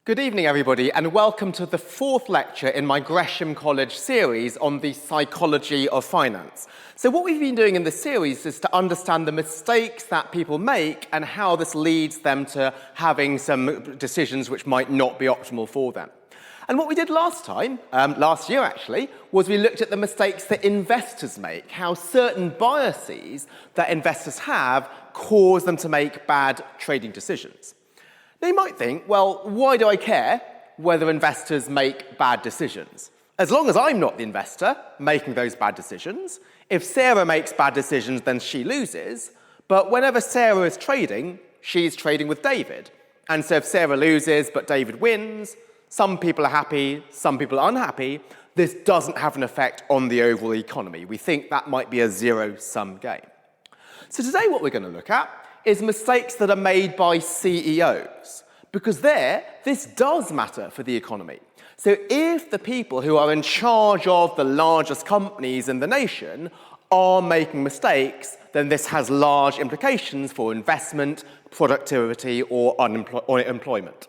Good evening, everybody, and welcome to the fourth lecture in my Gresham College series on the psychology of finance. So what we've been doing in this series is to understand the mistakes that people make and how this leads them to having some decisions which might not be optimal for them. And what we did last year actually, was we looked at the mistakes that investors make, how certain biases that investors have cause them to make bad trading decisions. Now, you might think, well, why do I care whether investors make bad decisions? As long as I'm not the investor making those bad decisions, if Sarah makes bad decisions, then she loses. But whenever Sarah is trading, she's trading with David. And so if Sarah loses but David wins, some people are happy, some people are unhappy. This doesn't have an effect on the overall economy. We think that might be a zero-sum game. So today what we're going to look at is mistakes that are made by CEOs, because this does matter for the economy. So if the people who are in charge of the largest companies in the nation are making mistakes, then this has large implications for investment, productivity, or employment.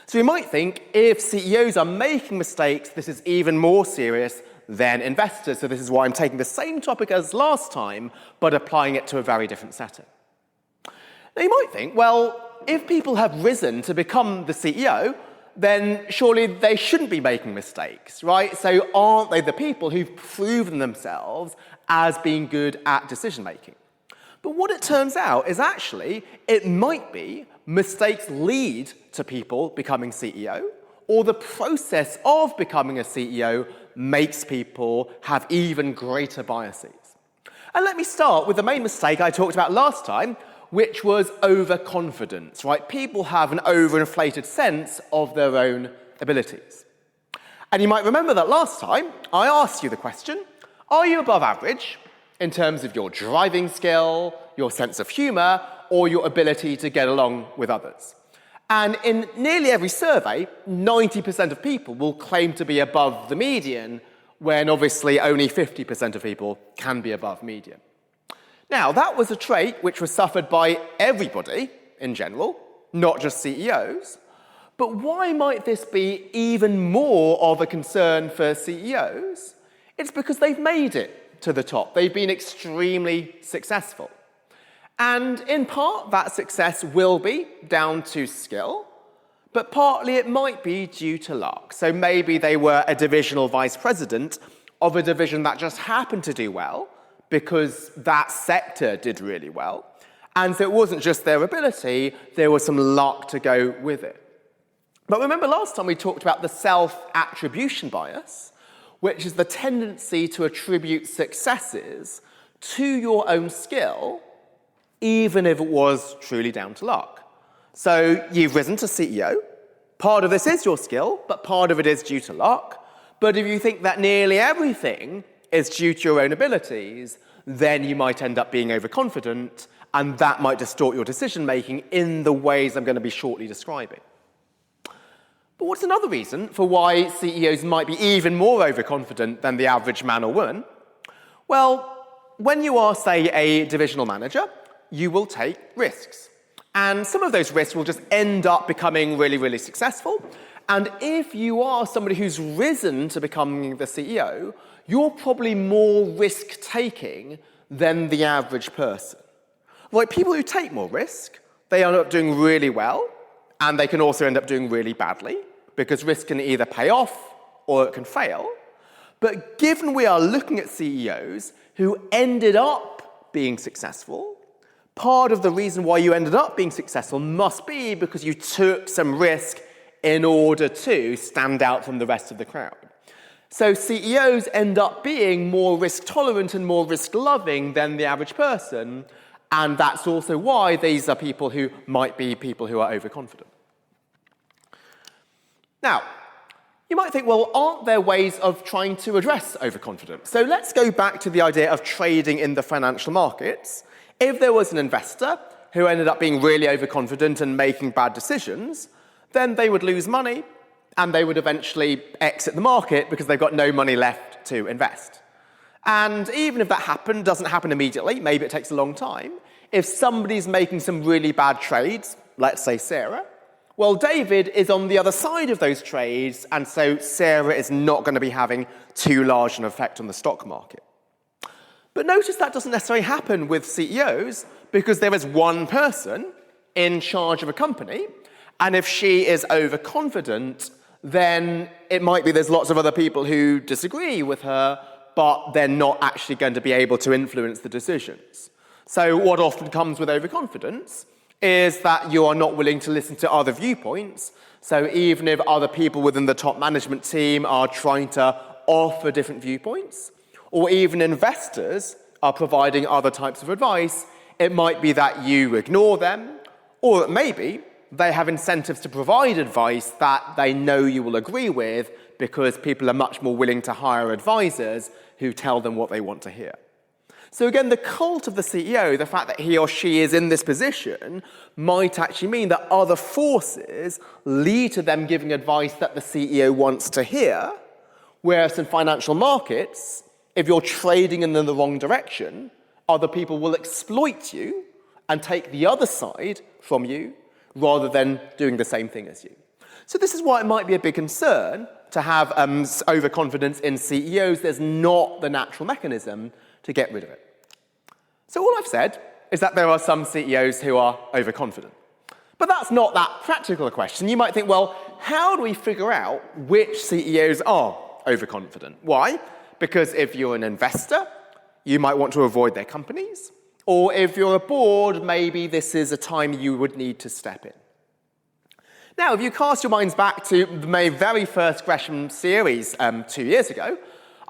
So you might think if CEOs are making mistakes, this is even more serious than investors. So this is why I'm taking the same topic as last time, but applying it to a very different setting. Now, you might think, well, if people have risen to become the CEO, then surely they shouldn't be making mistakes, right? So aren't they the people who've proven themselves as being good at decision-making? But what it turns out is actually it might be mistakes lead to people becoming CEO, or the process of becoming a CEO makes people have even greater biases. And let me start with the main mistake I talked about last time, which was overconfidence, right? People have an overinflated sense of their own abilities. And you might remember that last time I asked you the question, are you above average in terms of your driving skill, your sense of humour, or your ability to get along with others? And in nearly every survey, 90% of people will claim to be above the median, when obviously only 50% of people can be above median. Now, that was a trait which was suffered by everybody in general, not just CEOs. But why might this be even more of a concern for CEOs? It's because they've made it to the top. They've been extremely successful. And in part, that success will be down to skill, but partly it might be due to luck. So maybe they were a divisional vice president of a division that just happened to do well, because that sector did really well. And so it wasn't just their ability, there was some luck to go with it. But remember last time we talked about the self-attribution bias, which is the tendency to attribute successes to your own skill, even if it was truly down to luck. So you've risen to CEO. Part of this is your skill, but part of it is due to luck. But if you think that nearly everything is due to your own abilities, then you might end up being overconfident, and that might distort your decision-making in the ways I'm going to be shortly describing. But what's another reason for why CEOs might be even more overconfident than the average man or woman? Well, when you are, say, a divisional manager, you will take risks. And some of those risks will just end up becoming really, really successful. And if you are somebody who's risen to becoming the CEO, you're probably more risk-taking than the average person. Like people who take more risk, they end up doing really well, and they can also end up doing really badly, because risk can either pay off or it can fail. But given we are looking at CEOs who ended up being successful, part of the reason why you ended up being successful must be because you took some risk in order to stand out from the rest of the crowd. So CEOs end up being more risk-tolerant and more risk-loving than the average person, and that's also why these are people who might be people who are overconfident. Now, you might think, well, aren't there ways of trying to address overconfidence? So let's go back to the idea of trading in the financial markets. If there was an investor who ended up being really overconfident and making bad decisions, then they would lose money, and they would eventually exit the market because they've got no money left to invest. And even if that doesn't happen immediately, maybe it takes a long time, if somebody's making some really bad trades, let's say Sarah, Well, David is on the other side of those trades, and so Sarah is not going to be having too large an effect on the stock market. But notice that doesn't necessarily happen with CEOs, because there is one person in charge of a company, and if she is overconfident, then it might be there's lots of other people who disagree with her, but they're not actually going to be able to influence the decisions. So what often comes with overconfidence is that you are not willing to listen to other viewpoints. So even if other people within the top management team are trying to offer different viewpoints, or even investors are providing other types of advice, it might be that you ignore them, or that maybe they have incentives to provide advice that they know you will agree with because people are much more willing to hire advisors who tell them what they want to hear. So again, the cult of the CEO, the fact that he or she is in this position, might actually mean that other forces lead to them giving advice that the CEO wants to hear, whereas in financial markets, if you're trading in the wrong direction, other people will exploit you and take the other side from you rather than doing the same thing as you. So this is why it might be a big concern to have overconfidence in CEOs. There's not the natural mechanism to get rid of it. So all I've said is that there are some CEOs who are overconfident. But that's not that practical a question. You might think, well, how do we figure out which CEOs are overconfident? Why? Because if you're an investor, you might want to avoid their companies. Or if you're a board, maybe this is a time you would need to step in. Now, if you cast your minds back to my very first Gresham series 2 years ago,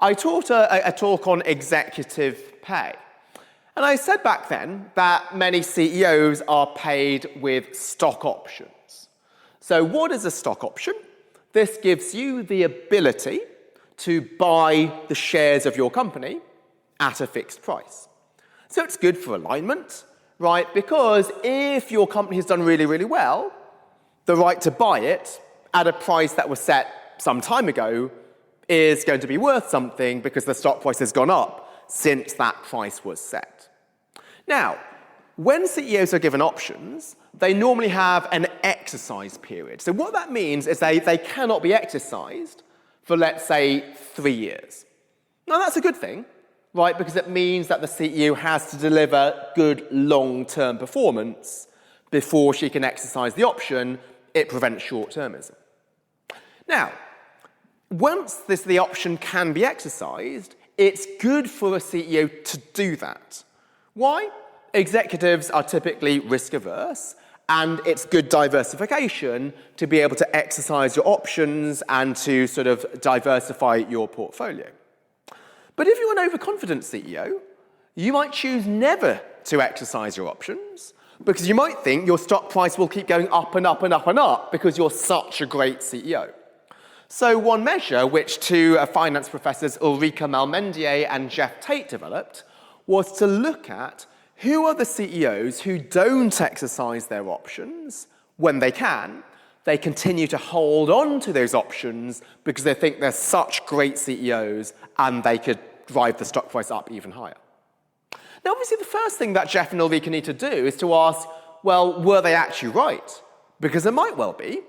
I taught a talk on executive pay. And I said back then that many CEOs are paid with stock options. So what is a stock option? This gives you the ability to buy the shares of your company at a fixed price. So it's good for alignment, right? Because if your company has done really, really well, the right to buy it at a price that was set some time ago is going to be worth something because the stock price has gone up since that price was set. Now, when CEOs are given options, they normally have an exercise period. So what that means is they cannot be exercised for, let's say, 3 years. Now, that's a good thing, right? Because it means that the CEO has to deliver good long-term performance before she can exercise the option. It prevents short-termism. Now, once the option can be exercised, it's good for a CEO to do that. Why? Executives are typically risk-averse, and it's good diversification to be able to exercise your options and to sort of diversify your portfolio. But if you're an overconfident CEO, you might choose never to exercise your options because you might think your stock price will keep going up and up and up and up because you're such a great CEO. So one measure which two finance professors Ulrika Malmendier and Jeff Tate developed was to look at who are the CEOs who don't exercise their options when they can. They continue to hold on to those options because they think they're such great CEOs and they could drive the stock price up even higher. Now, obviously, the first thing that Jeff and Ulrika need to do is to ask, well, were they actually right? Because it might well be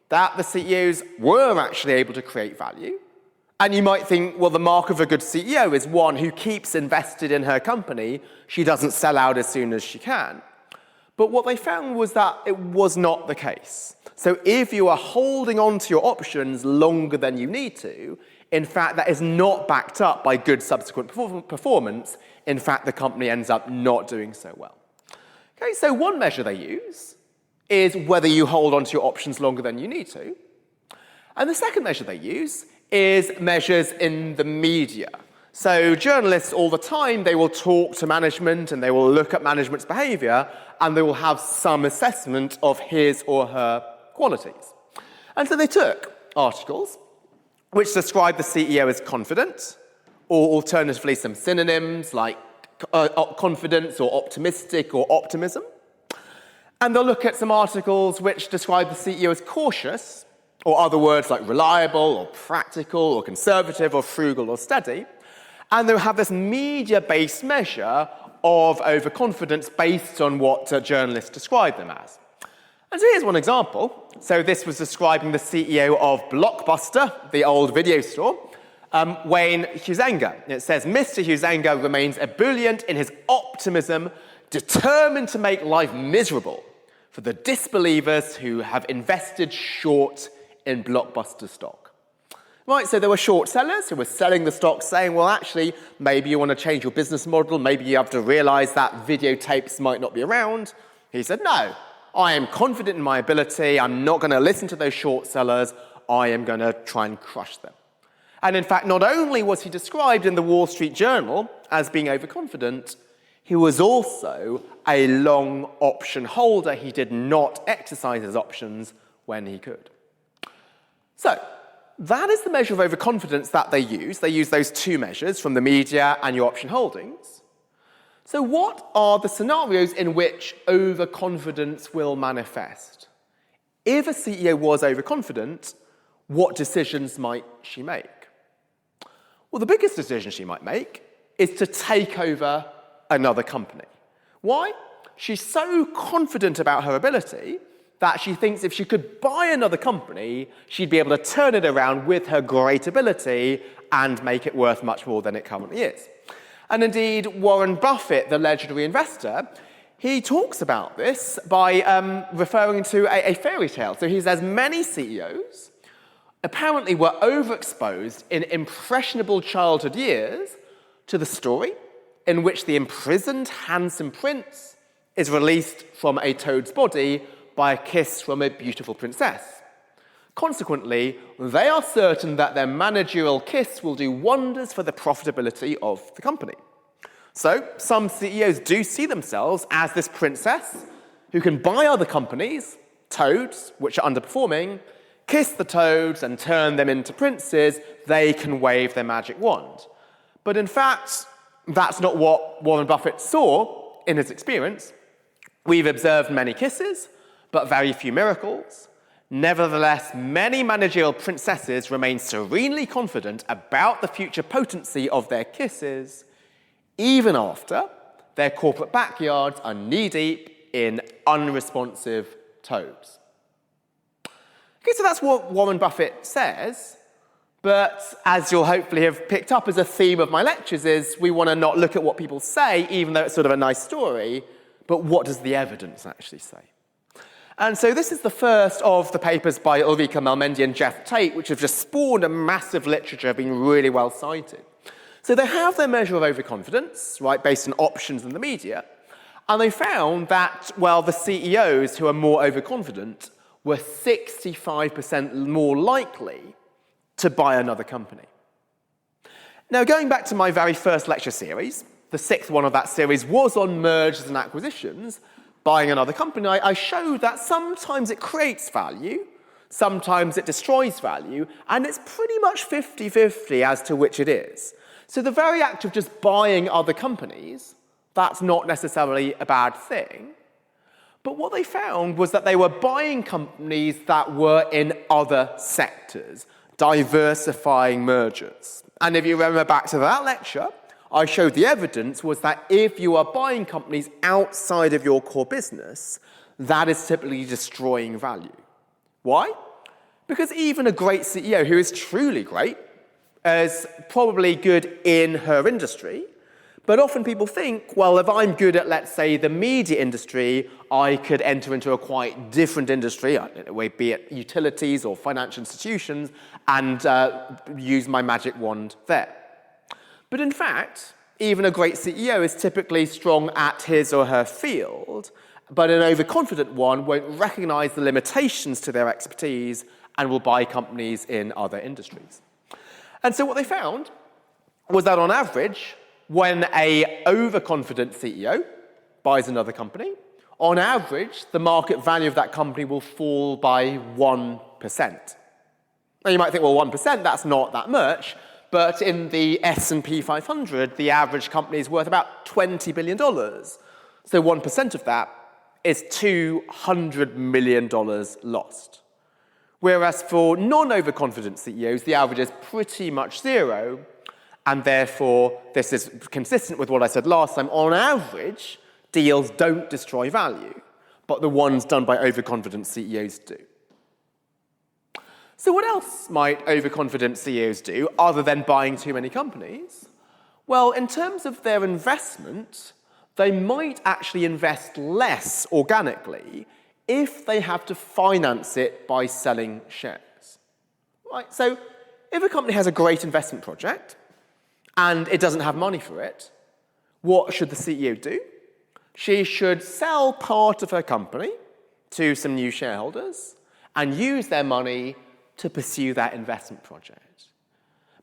that the CEOs were actually able to create value. And you might think, well, the mark of a good CEO is one who keeps invested in her company. She doesn't sell out as soon as she can. But what they found was that it was not the case. So if you are holding on to your options longer than you need to, in fact, that is not backed up by good subsequent performance. In fact, the company ends up not doing so well. Okay, so one measure they use is whether you hold on to your options longer than you need to. And the second measure they use is measures in the media. So journalists all the time, they will talk to management and they will look at management's behavior and they will have some assessment of his or her qualities. And so they took articles which describe the CEO as confident, or alternatively some synonyms like confidence or optimistic or optimism. And they'll look at some articles which describe the CEO as cautious, or other words like reliable or practical or conservative or frugal or steady. And they'll have this media-based measure of overconfidence based on what journalists describe them as. And so here's one example. So this was describing the CEO of Blockbuster, the old video store, Wayne Huizenga. It says, Mr. Huizenga remains ebullient in his optimism, determined to make life miserable for the disbelievers who have invested short in Blockbuster stock. Right, so there were short sellers who were selling the stock saying, well, actually, maybe you want to change your business model. Maybe you have to realize that videotapes might not be around. He said, no, I am confident in my ability. I'm not going to listen to those short sellers. I am going to try and crush them. And in fact, not only was he described in the Wall Street Journal as being overconfident, he was also a long option holder. He did not exercise his options when he could. So that is the measure of overconfidence that they use. They use those two measures from the media and your option holdings. So what are the scenarios in which overconfidence will manifest? If a CEO was overconfident, what decisions might she make? Well, the biggest decision she might make is to take over another company. Why? She's so confident about her ability that she thinks if she could buy another company, she'd be able to turn it around with her great ability and make it worth much more than it currently is. And indeed, Warren Buffett, the legendary investor, he talks about this by referring to a fairy tale. So he says many CEOs apparently were overexposed in impressionable childhood years to the story in which the imprisoned handsome prince is released from a toad's body by a kiss from a beautiful princess. Consequently, they are certain that their managerial kiss will do wonders for the profitability of the company. So, some CEOs do see themselves as this princess who can buy other companies, toads, which are underperforming, kiss the toads and turn them into princes. They can wave their magic wand. But in fact, that's not what Warren Buffett saw in his experience. We've observed many kisses, but very few miracles. Nevertheless, many managerial princesses remain serenely confident about the future potency of their kisses, even after their corporate backyards are knee-deep in unresponsive toads. Okay, so that's what Warren Buffett says, but as you'll hopefully have picked up as a theme of my lectures is we want to not look at what people say, even though it's sort of a nice story, but what does the evidence actually say? And so this is the first of the papers by Ulrika Malmendi and Jeff Tate, which have just spawned a massive literature, been really well cited. So they have their measure of overconfidence, right, based on options in the media, and they found that, well, the CEOs who are more overconfident were 65% more likely to buy another company. Now, going back to my very first lecture series, the sixth one of that series was on mergers and acquisitions, buying another company. I showed that sometimes it creates value, sometimes it destroys value, and it's pretty much 50-50 as to which it is. So the very act of just buying other companies, that's not necessarily a bad thing. But what they found was that they were buying companies that were in other sectors, diversifying mergers. And if you remember back to that lecture, I showed the evidence was that if you are buying companies outside of your core business, that is typically destroying value. Why? Because even a great CEO who is truly great is probably good in her industry, but often people think, well, if I'm good at, let's say, the media industry, I could enter into a quite different industry, be it utilities or financial institutions, and use my magic wand there. But in fact, even a great CEO is typically strong at his or her field, but an overconfident one won't recognize the limitations to their expertise and will buy companies in other industries. And so what they found was that on average, when an overconfident CEO buys another company, on average, the market value of that company will fall by 1%. Now you might think, well, 1%, that's not that much. But in the S&P 500, the average company is worth about $20 billion. So 1% of that is $200 million lost. Whereas for non-overconfident CEOs, the average is pretty much zero. And therefore, this is consistent with what I said last time. On average, deals don't destroy value. but the ones done by overconfident CEOs do. So what else might overconfident CEOs do other than buying too many companies? Well, in terms of their investment, they might actually invest less organically if they have to finance it by selling shares. Right? So if a company has a great investment project and it doesn't have money for it, what should the CEO do? She should sell part of her company to some new shareholders and use their money to pursue that investment project.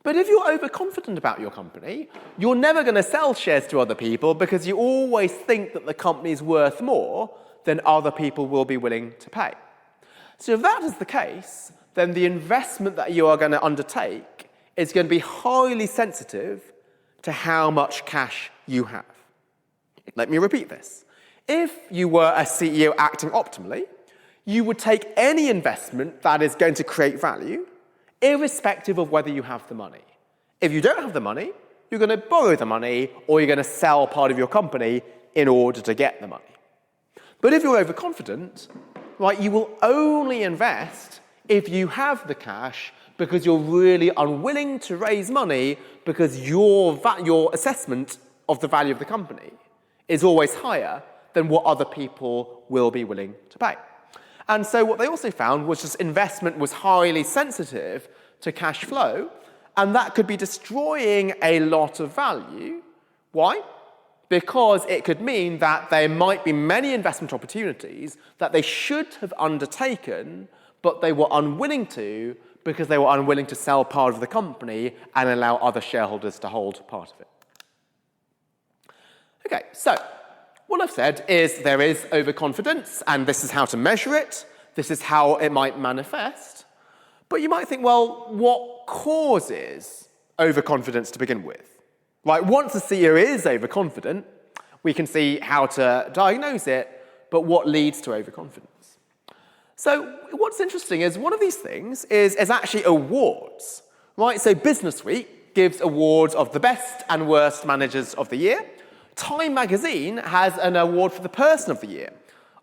But if you're overconfident about your company, you're never going to sell shares to other people because you always think that the company is worth more than other people will be willing to pay. So if that is the case, then the investment that you are going to undertake is going to be highly sensitive to how much cash you have. Let me repeat this. If you were a CEO acting optimally, you would take any investment that is going to create value, irrespective of whether you have the money. If you don't have the money, you're going to borrow the money or you're going to sell part of your company in order to get the money. But if you're overconfident, right, you will only invest if you have the cash because you're really unwilling to raise money because your assessment of the value of the company is always higher than what other people will be willing to pay. And so what they also found was just investment was highly sensitive to cash flow, and that could be destroying a lot of value. Why? Because it could mean that there might be many investment opportunities that they should have undertaken, but they were unwilling to because they were unwilling to sell part of the company and allow other shareholders to hold part of it. Okay, so what I've said is there is overconfidence, and this is how to measure it. This is how it might manifest. But you might think, well, what causes overconfidence to begin with? Right, once the CEO is overconfident, we can see how to diagnose it, but what leads to overconfidence? So what's interesting is one of these things is actually awards. Right, so Business Week gives awards of the best and worst managers of the year. Time magazine has an award for the person of the year.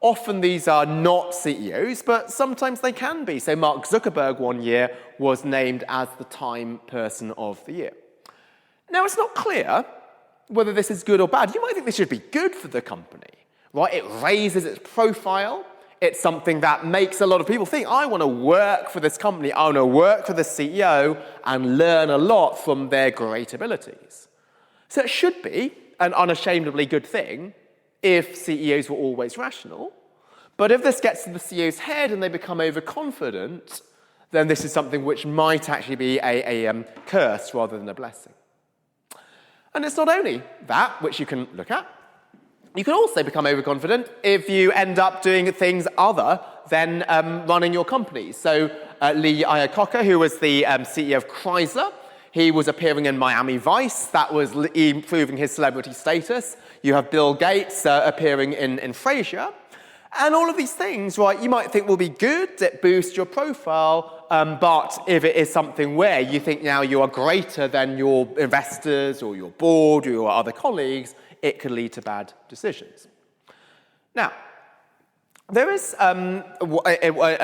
Often these are not CEOs, but sometimes they can be. So Mark Zuckerberg one year was named as the Time Person of the Year. Now, it's not clear whether this is good or bad. You might think this should be good for the company, right? It raises its profile. It's something that makes a lot of people think, I want to work for this company. I want to work for the CEO and learn a lot from their great abilities. So it should be an unashamedly good thing if CEOs were always rational. But if this gets to the CEO's head and they become overconfident, then this is something which might actually be a curse rather than a blessing. And it's not only that which you can look at. You can also become overconfident if you end up doing things other than running your company. So Lee Iacocca, who was the CEO of Chrysler, he was appearing in Miami Vice. That was improving his celebrity status. You have Bill Gates appearing in Frasier. And all of these things, right, you might think will be good, that boost your profile, but if it is something where you think now you are greater than your investors or your board or your other colleagues, it could lead to bad decisions. Now, there is a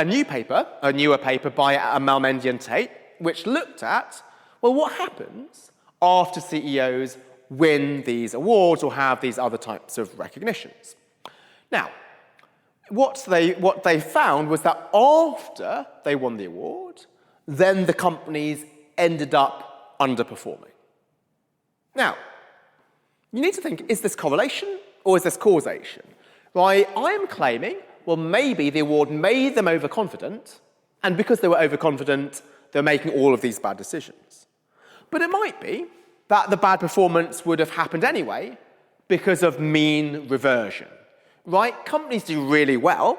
newer paper by Malmendian Tate, which looked at, well, what happens after CEOs win these awards or have these other types of recognitions? Now, what they found was that after they won the award, then the companies ended up underperforming. Now, you need to think, is this correlation or is this causation? Right? I'm claiming, well, maybe the award made them overconfident, and because they were overconfident, they're making all of these bad decisions. But it might be that the bad performance would have happened anyway because of mean reversion. Right? Companies do really well.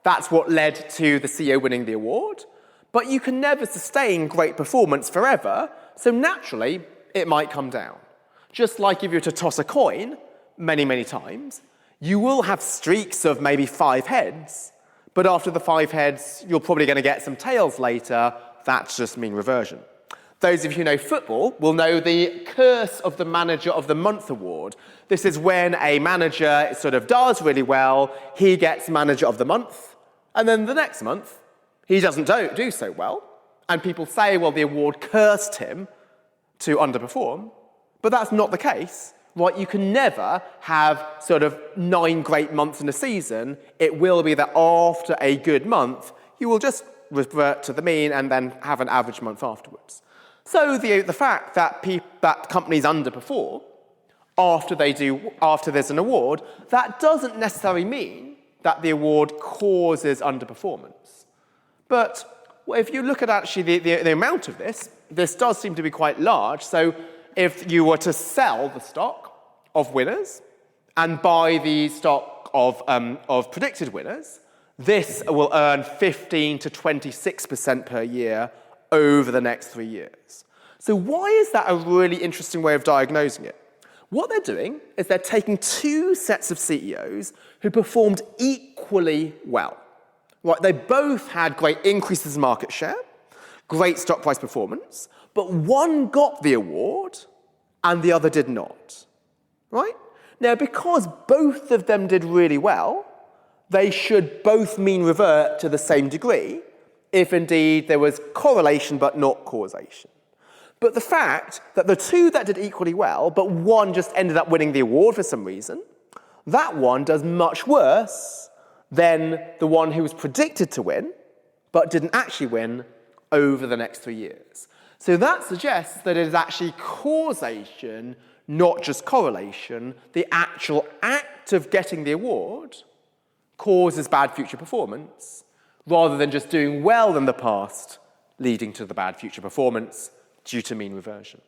That's what led to the CEO winning the award. But you can never sustain great performance forever, so naturally, it might come down. Just like if you were to toss a coin many, many times, you will have streaks of maybe 5 heads, but after the 5 heads, you're probably going to get some tails later. That's just mean reversion. those of you who know football will know the Curse of the Manager of the Month award. This is when a manager sort of does really well, he gets Manager of the Month, and then the next month, he doesn't do so well, and people say, well, the award cursed him to underperform, but that's not the case. Right, you can never have sort of 9 great months in a season. It will be that after a good month, you will just revert to the mean and then have an average month afterwards. So the fact that companies underperform after there's an award, that doesn't necessarily mean that the award causes underperformance. But if you look at actually the amount of this does seem to be quite large. So if you were to sell the stock of winners and buy the stock of predicted winners, this will earn 15 to 26% per year over the next 3 years. So why is that a really interesting way of diagnosing it? What they're doing is they're taking 2 sets of CEOs who performed equally well. Right, they both had great increases in market share, great stock price performance, but one got the award and the other did not. Right? Now, because both of them did really well, they should both mean revert to the same degree, if indeed there was correlation but not causation. But the fact that the 2 that did equally well, but one just ended up winning the award for some reason, that one does much worse than the one who was predicted to win, but didn't actually win over the next 3 years. So that suggests that it is actually causation, not just correlation. The actual act of getting the award causes bad future performance, rather than just doing well in the past, leading to the bad future performance due to mean reversion.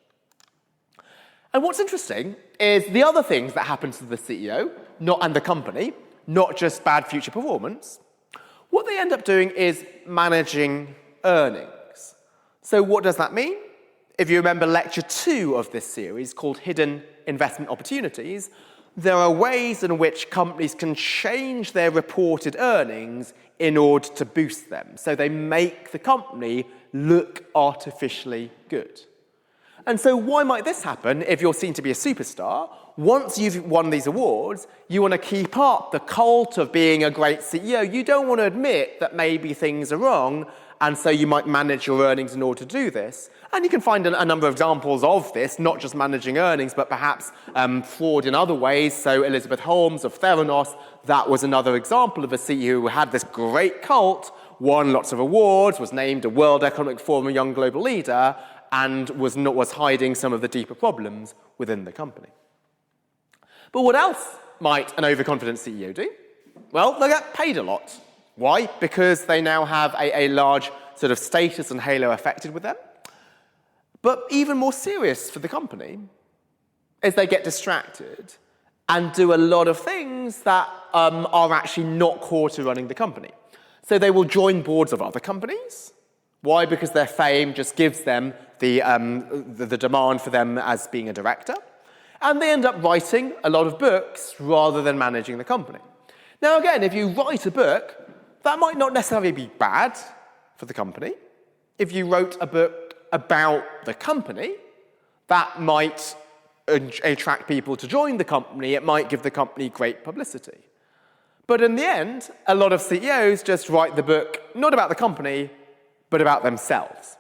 And what's interesting is the other things that happen to the CEO and the company, not just bad future performance, what they end up doing is managing earnings. So what does that mean? If you remember lecture 2 of this series called Hidden Investment Opportunities, there are ways in which companies can change their reported earnings in order to boost them. So they make the company look artificially good. And so why might this happen if you're seen to be a superstar? Once you've won these awards, you want to keep up the cult of being a great CEO. You don't want to admit that maybe things are wrong, and so you might manage your earnings in order to do this. And you can find a number of examples of this, not just managing earnings, but perhaps fraud in other ways. So Elizabeth Holmes of Theranos, that was another example of a CEO who had this great cult, won lots of awards, was named a World Economic Forum Young Global Leader, and was hiding some of the deeper problems within the company. But what else might an overconfident CEO do? Well, they get paid a lot. Why? Because they now have a large sort of status and halo affected with them. But even more serious for the company is they get distracted and do a lot of things that are actually not core to running the company. So they will join boards of other companies. Why? Because their fame just gives them the demand for them as being a director. And they end up writing a lot of books rather than managing the company. Now, again, if you write a book, that might not necessarily be bad for the company. If you wrote a book about the company, that might attract people to join the company. It might give the company great publicity. But in the end, a lot of CEOs just write the book not about the company, but about themselves.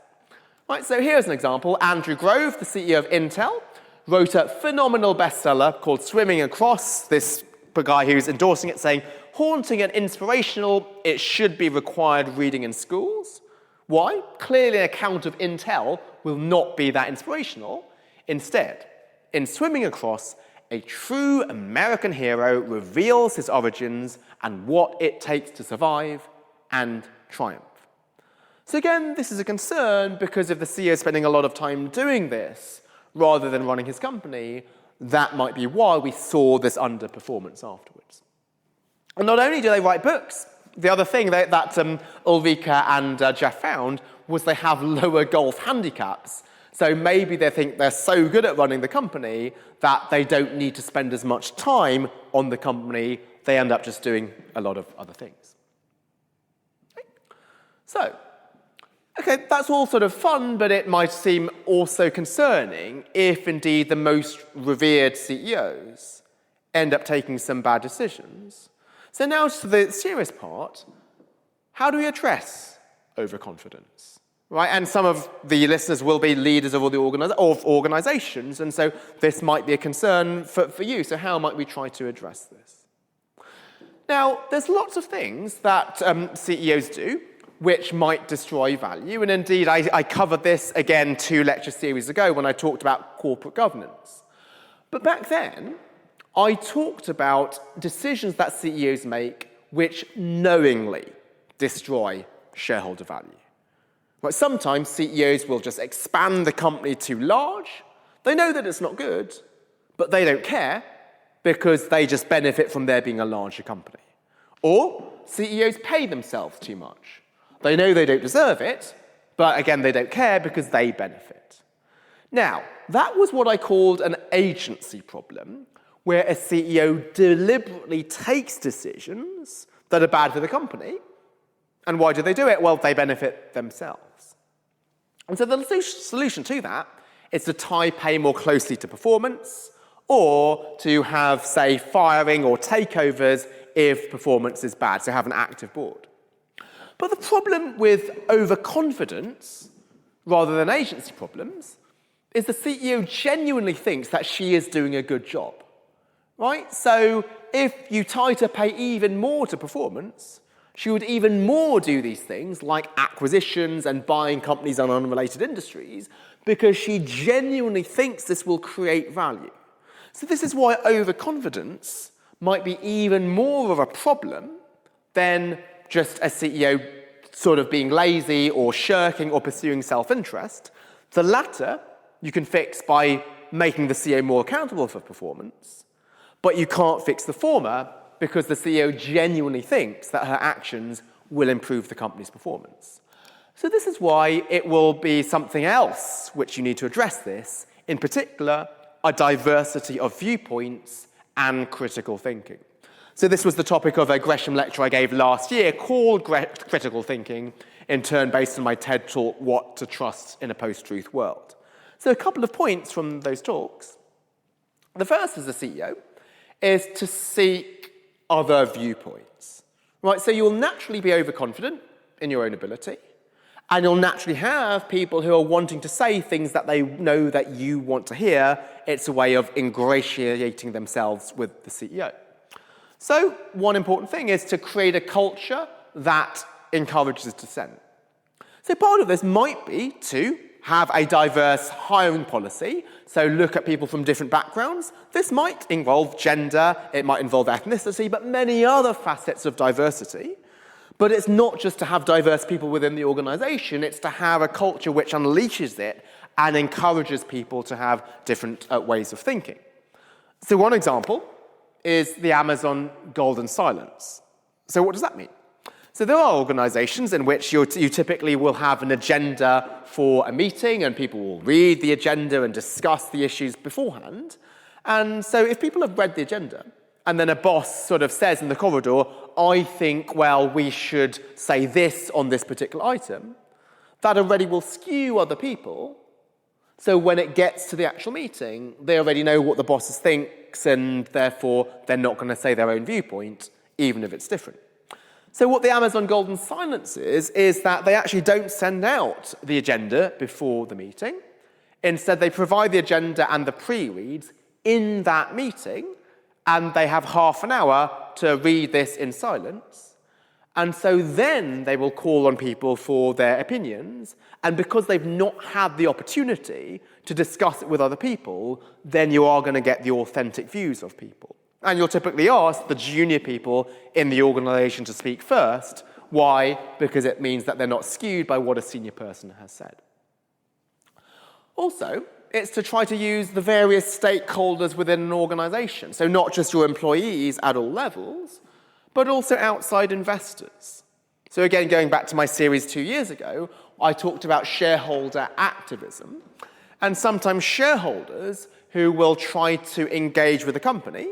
Right, so here's an example. Andrew Grove, the CEO of Intel, wrote a phenomenal bestseller called Swimming Across. This guy who's endorsing it saying, haunting and inspirational, it should be required reading in schools. Why? Clearly an account of Intel will not be that inspirational. Instead, in Swimming Across, a true American hero reveals his origins and what it takes to survive and triumph. So again, this is a concern because if the CEO is spending a lot of time doing this rather than running his company, that might be why we saw this underperformance afterwards. And not only do they write books, the other thing that Ulrika and Jeff found was they have lower golf handicaps. So maybe they think they're so good at running the company that they don't need to spend as much time on the company. They end up just doing a lot of other things. Okay. So, Okay, that's all sort of fun, but it might seem also concerning if indeed the most revered CEOs end up taking some bad decisions. So now to the serious part, how do we address overconfidence? Right, and some of the listeners will be leaders of organizations, and so this might be a concern for you. So how might we try to address this? Now, there's lots of things that CEOs do which might destroy value, and indeed I covered this again 2 lecture series ago when I talked about corporate governance. But back then, I talked about decisions that CEOs make which knowingly destroy shareholder value. Right, sometimes CEOs will just expand the company too large. They know that it's not good, but they don't care because they just benefit from there being a larger company. Or CEOs pay themselves too much. They know they don't deserve it, but again, they don't care because they benefit. Now, that was what I called an agency problem, where a CEO deliberately takes decisions that are bad for the company. And why do they do it? Well, they benefit themselves. And so the solution to that is to tie pay more closely to performance, or to have, say, firing or takeovers if performance is bad, so have an active board. But the problem with overconfidence, rather than agency problems, is the CEO genuinely thinks that she is doing a good job, right? So if you tie to pay even more to performance, she would even more do these things like acquisitions and buying companies in unrelated industries because she genuinely thinks this will create value. So this is why overconfidence might be even more of a problem than just a CEO sort of being lazy or shirking or pursuing self-interest. The latter you can fix by making the CEO more accountable for performance, but you can't fix the former because the CEO genuinely thinks that her actions will improve the company's performance. So this is why it will be something else which you need to address this, in particular, a diversity of viewpoints and critical thinking. So this was the topic of a Gresham lecture I gave last year called Critical Thinking, in turn based on my TED talk, What to Trust in a Post-Truth World. So a couple of points from those talks. The first as a CEO is to seek other viewpoints. Right, so you'll naturally be overconfident in your own ability, and you'll naturally have people who are wanting to say things that they know that you want to hear. It's a way of ingratiating themselves with the CEO. So one important thing is to create a culture that encourages dissent. So part of this might be to have a diverse hiring policy, so look at people from different backgrounds. This might involve gender, it might involve ethnicity, but many other facets of diversity. But it's not just to have diverse people within the organization, it's to have a culture which unleashes it and encourages people to have different ways of thinking. So one example is the Amazon Golden Silence. So what does that mean? So there are organizations in which you typically will have an agenda for a meeting and people will read the agenda and discuss the issues beforehand. And so if people have read the agenda and then a boss sort of says in the corridor, I think, well, we should say this on this particular item, that already will skew other people. So when it gets to the actual meeting, they already know what the boss thinks and therefore they're not going to say their own viewpoint, even if it's different. So what the Amazon Golden Silence is that they actually don't send out the agenda before the meeting. Instead, they provide the agenda and the pre-reads in that meeting, and they have half an hour to read this in silence. And so then they will call on people for their opinions, and because they've not had the opportunity to discuss it with other people, then you are going to get the authentic views of people. And you'll typically ask the junior people in the organization to speak first. Why? Because it means that they're not skewed by what a senior person has said. Also, it's to try to use the various stakeholders within an organization. So not just your employees at all levels, but also outside investors. So again, going back to my series 2 years ago, I talked about shareholder activism. And sometimes shareholders who will try to engage with a company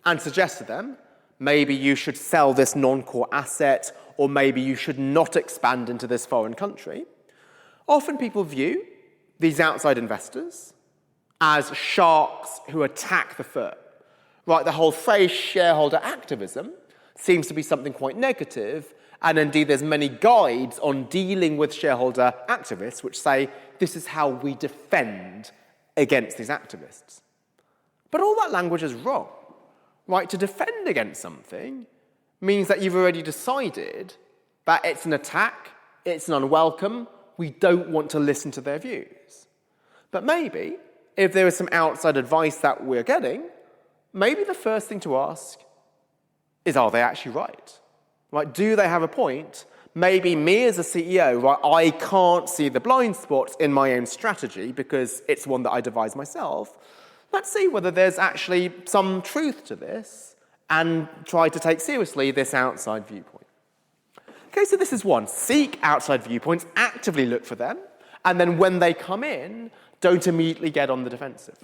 and suggest to them, maybe you should sell this non-core asset, or maybe you should not expand into this foreign country. often people view these outside investors as sharks who attack the firm. Right, the whole phrase shareholder activism seems to be something quite negative, and indeed there's many guides on dealing with shareholder activists which say this is how we defend against these activists. But all that language is wrong. Right, to defend against something means that you've already decided that it's an attack, it's an unwelcome, we don't want to listen to their views. But maybe, if there is some outside advice that we're getting, maybe the first thing to ask is, are they actually right? Right? Do they have a point? Maybe me as a CEO, right, I can't see the blind spots in my own strategy because it's one that I devise myself. Let's see whether there's actually some truth to this and try to take seriously this outside viewpoint. Okay, so this is one. Seek outside viewpoints, actively look for them, and then when they come in, don't immediately get on the defensive.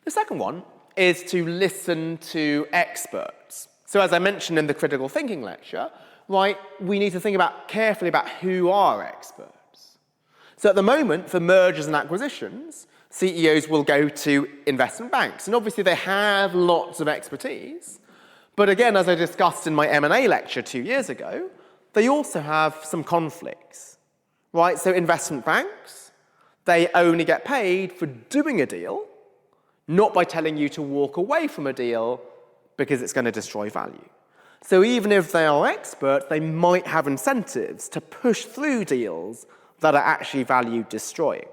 The second one is to listen to experts. So as I mentioned in the critical thinking lecture, right, we need to think carefully about who are experts. So at the moment, for mergers and acquisitions, CEOs will go to investment banks, and obviously they have lots of expertise. But again, as I discussed in my M&A lecture 2 years ago, they also have some conflicts, right? So investment banks, they only get paid for doing a deal, not by telling you to walk away from a deal because it's going to destroy value. So even if they are experts, they might have incentives to push through deals that are actually value destroying.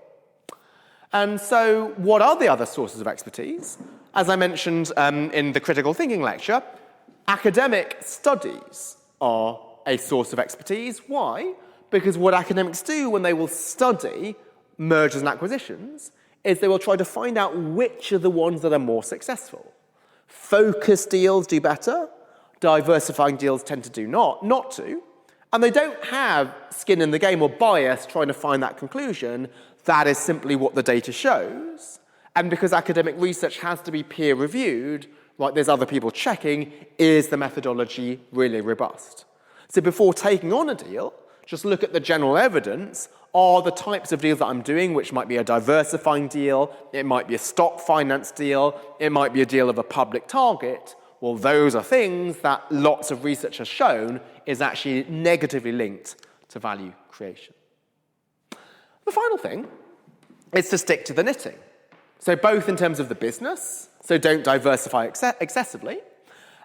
And so what are the other sources of expertise? As I mentioned in the critical thinking lecture, academic studies are a source of expertise. Why? Because what academics do when they will study mergers and acquisitions is they will try to find out which are the ones that are more successful. Focused deals do better. Diversifying deals tend to do not to. And they don't have skin in the game or bias trying to find that conclusion. That is simply what the data shows. And because academic research has to be peer-reviewed, right, there's other people checking, is the methodology really robust? So before taking on a deal, just look at the general evidence. Are the types of deals that I'm doing, which might be a diversifying deal, it might be a stock finance deal, it might be a deal of a public target, well, those are things that lots of research has shown is actually negatively linked to value creation. The final thing is to stick to the knitting. So both in terms of the business, so don't diversify excessively,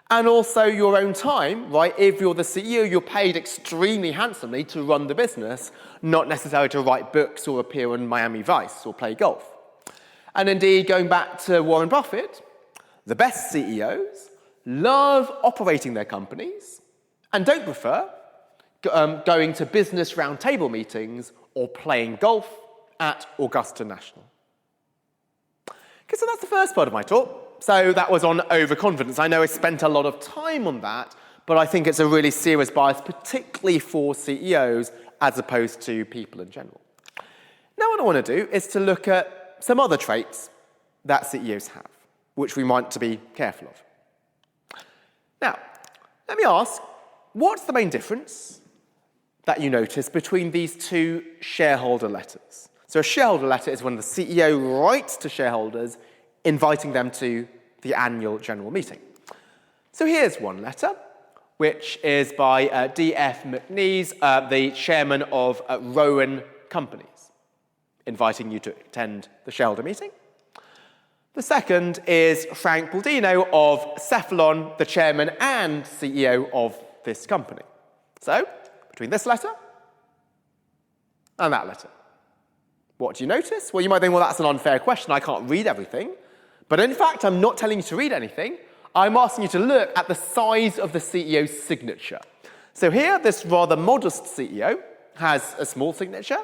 and also your own time, right? If you're the CEO, you're paid extremely handsomely to run the business, not necessarily to write books or appear on Miami Vice or play golf. And indeed, going back to Warren Buffett, the best CEOs love operating their companies and don't prefer going to business roundtable meetings or playing golf at Augusta National. Okay, so that's the first part of my talk. So that was on overconfidence. I know I spent a lot of time on that, but I think it's a really serious bias, particularly for CEOs as opposed to people in general. Now what I want to do is to look at some other traits that CEOs have, which we might to be careful of. Now, let me ask, what's the main difference that you notice between these two shareholder letters? So a shareholder letter is when the CEO writes to shareholders inviting them to the annual general meeting. So here's one letter, which is by D.F. McNeese, the chairman of Rowan Companies, inviting you to attend the shareholder meeting. The second is Frank Baldino of Cephalon, the chairman and CEO of this company. So, between this letter and that letter, what do you notice? Well, you might think, well, that's an unfair question. I can't read everything. But in fact, I'm not telling you to read anything. I'm asking you to look at the size of the CEO's signature. So here, this rather modest CEO has a small signature,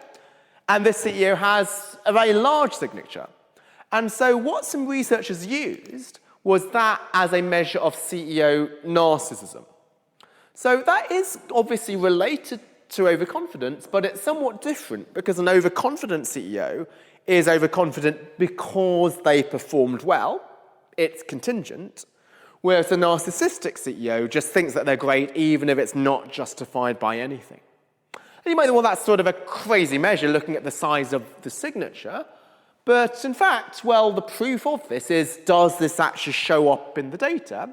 and this CEO has a very large signature. And so what some researchers used was that as a measure of CEO narcissism. So that is obviously related to overconfidence, but it's somewhat different because an overconfident CEO is overconfident because they performed well. It's contingent. Whereas a narcissistic CEO just thinks that they're great even if it's not justified by anything. And you might think, well, that's sort of a crazy measure looking at the size of the signature. But in fact, well, the proof of this is, does this actually show up in the data?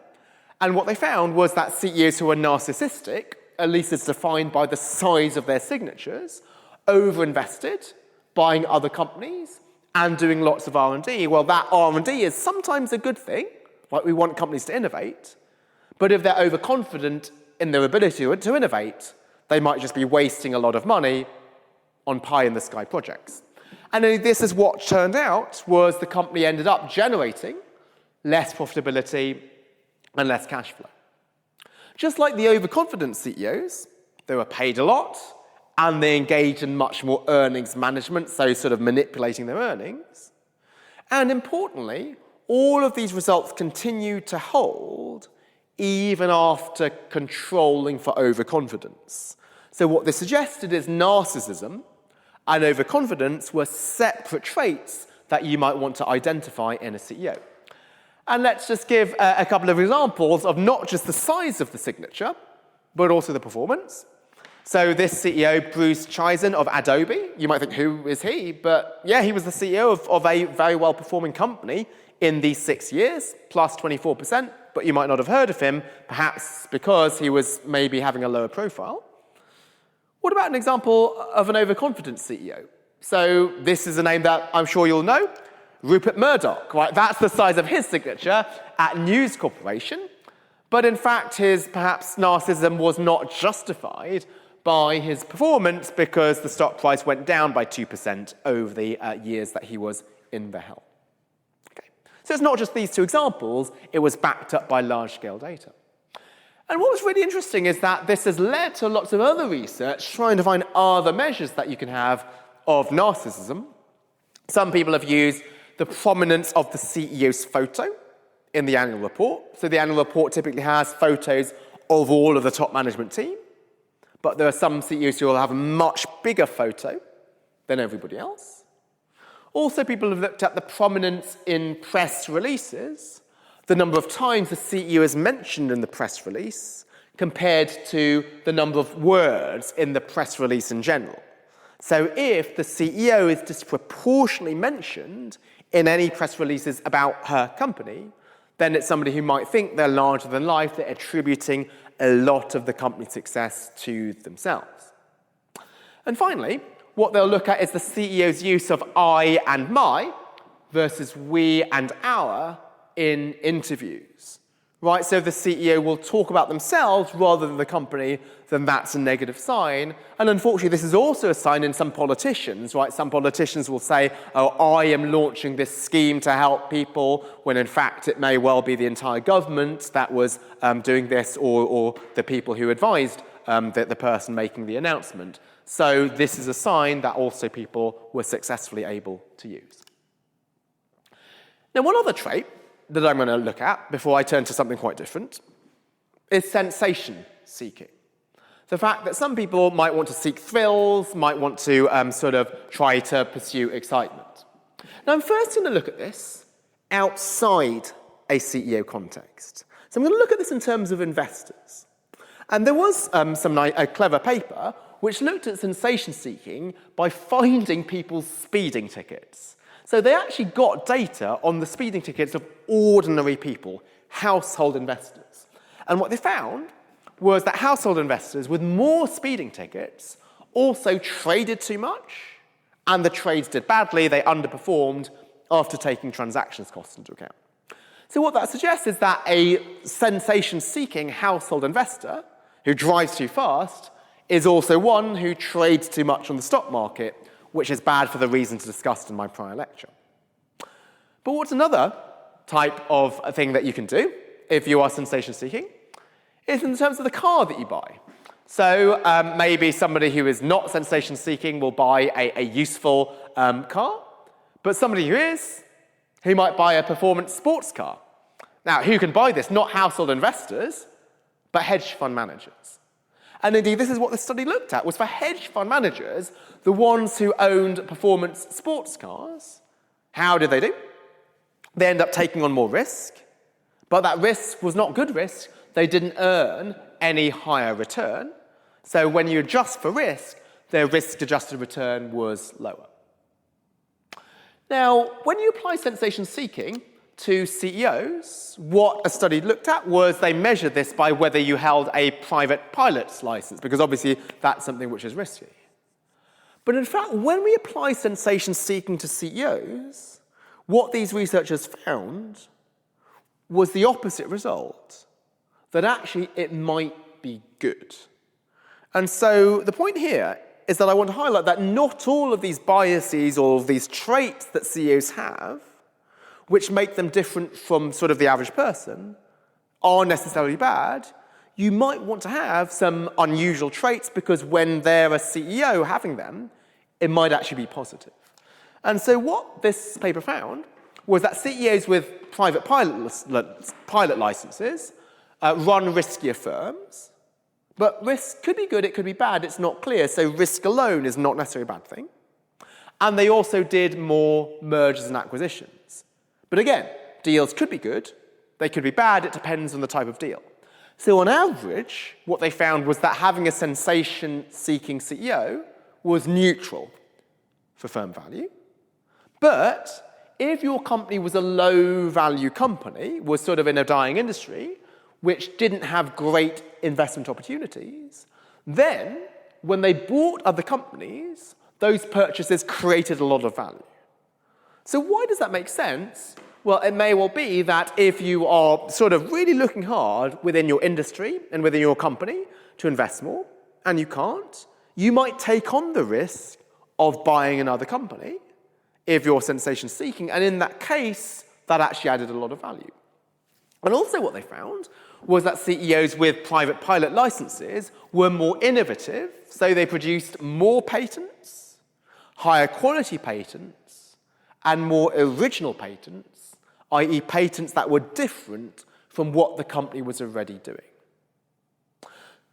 And what they found was that CEOs who are narcissistic, at least as defined by the size of their signatures, overinvested, buying other companies, and doing lots of R&D. Well, that R&D is sometimes a good thing, like we want companies to innovate. But if they're overconfident in their ability to innovate, they might just be wasting a lot of money on pie-in-the-sky projects. And this is what turned out was the company ended up generating less profitability and less cash flow. Just like the overconfident CEOs, they were paid a lot, and they engaged in much more earnings management, so sort of manipulating their earnings. And importantly, all of these results continued to hold even after controlling for overconfidence. So what this suggested is narcissism and overconfidence were separate traits that you might want to identify in a CEO. And let's just give a couple of examples of not just the size of the signature, but also the performance. So this CEO, Bruce Chizen of Adobe, you might think, who is he? But yeah, he was the CEO of a very well-performing company in these 6 years, plus 24%, but you might not have heard of him, perhaps because he was maybe having a lower profile. What about an example of an overconfident CEO? So this is a name that I'm sure you'll know, Rupert Murdoch, right? That's the size of his signature at News Corporation. But in fact, his perhaps narcissism was not justified by his performance because the stock price went down by 2% over the years that he was in the helm. Okay. So it's not just these two examples, it was backed up by large-scale data. And what was really interesting is that this has led to lots of other research trying to find other measures that you can have of narcissism. Some people have used the prominence of the CEO's photo in the annual report. So the annual report typically has photos of all of the top management team, but there are some CEOs who will have a much bigger photo than everybody else. Also, people have looked at the prominence in press releases, the number of times the CEO is mentioned in the press release compared to the number of words in the press release in general. So if the CEO is disproportionately mentioned in any press releases about her company, then it's somebody who might think they're larger than life, they're attributing a lot of the company's success to themselves. And finally, what they'll look at is the CEO's use of I and my versus we and our in interviews, right? So the CEO will talk about themselves rather than the company, then that's a negative sign. And unfortunately, this is also a sign in some politicians, right? Some politicians will say, oh, I am launching this scheme to help people, when in fact it may well be the entire government that was doing this or the people who advised the person making the announcement. So this is a sign that also people were successfully able to use. Now, one other trait that I'm going to look at before I turn to something quite different is sensation seeking. The fact that some people might want to seek thrills, might want to sort of try to pursue excitement. Now, I'm first going to look at this outside a CEO context. So I'm going to look at this in terms of investors. And there was a clever paper which looked at sensation seeking by finding people's speeding tickets. So they actually got data on the speeding tickets of ordinary people, household investors. And what they found was that household investors with more speeding tickets also traded too much, and the trades did badly, they underperformed after taking transactions costs into account. So what that suggests is that a sensation-seeking household investor who drives too fast is also one who trades too much on the stock market, which is bad for the reasons discussed in my prior lecture. But what's another type of thing that you can do if you are sensation-seeking is in terms of the car that you buy. So maybe somebody who is not sensation-seeking will buy a useful car, but somebody who might buy a performance sports car. Now, who can buy this? Not household investors, but hedge fund managers. And indeed, this is what the study looked at, was for hedge fund managers, the ones who owned performance sports cars. How did they do? They end up taking on more risk, but that risk was not good risk. They didn't earn any higher return. So when you adjust for risk, their risk-adjusted return was lower. Now, when you apply sensation seeking to CEOs, what a study looked at was they measured this by whether you held a private pilot's license, because obviously that's something which is risky. But in fact, when we apply sensation seeking to CEOs, what these researchers found was the opposite result, that actually it might be good. And so the point here is that I want to highlight that not all of these biases or these traits that CEOs have, which make them different from sort of the average person, are necessarily bad. You might want to have some unusual traits because when they're a CEO having them, it might actually be positive. And so what this paper found was that CEOs with private pilot licenses run riskier firms, but risk could be good, it could be bad, it's not clear, so risk alone is not necessarily a bad thing. And they also did more mergers and acquisitions. But again, deals could be good, they could be bad, it depends on the type of deal. So on average, what they found was that having a sensation-seeking CEO was neutral for firm value. But if your company was a low-value company, was sort of in a dying industry, which didn't have great investment opportunities, then when they bought other companies, those purchases created a lot of value. So why does that make sense? Well, it may well be that if you are sort of really looking hard within your industry and within your company to invest more, and you can't, you might take on the risk of buying another company if you're sensation-seeking, and in that case, that actually added a lot of value. And also what they found was that CEOs with private pilot licenses were more innovative, so they produced more patents, higher quality patents, and more original patents, i.e. patents that were different from what the company was already doing.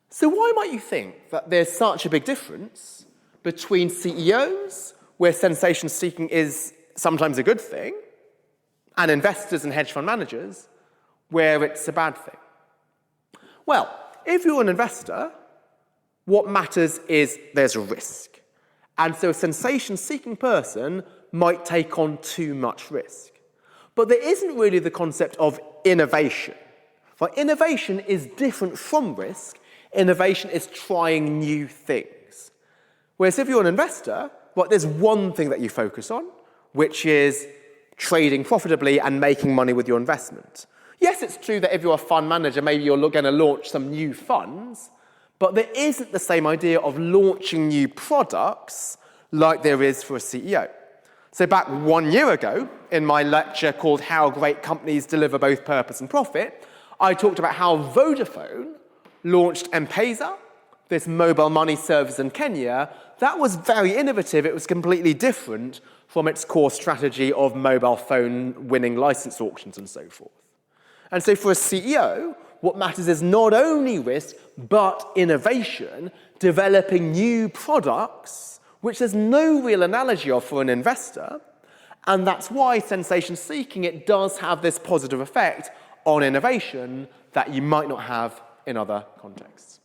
So why might you think that there's such a big difference between CEOs, where sensation-seeking is sometimes a good thing, and investors and hedge fund managers, where it's a bad thing? Well, if you're an investor, what matters is there's a risk. And so a sensation-seeking person might take on too much risk. But there isn't really the concept of innovation. For innovation is different from risk. Innovation is trying new things. Whereas if you're an investor, well, there's one thing that you focus on, which is trading profitably and making money with your investment. Yes, it's true that if you're a fund manager, maybe you're going to launch some new funds, but there isn't the same idea of launching new products like there is for a CEO. So back 1 year ago, in my lecture called How Great Companies Deliver Both Purpose and Profit, I talked about how Vodafone launched M-Pesa, this mobile money service in Kenya. That was very innovative. It was completely different from its core strategy of mobile phone winning license auctions and so forth. And so for a CEO, what matters is not only risk, but innovation, developing new products, which there's no real analogy of for an investor. And that's why sensation-seeking, it does have this positive effect on innovation that you might not have in other contexts.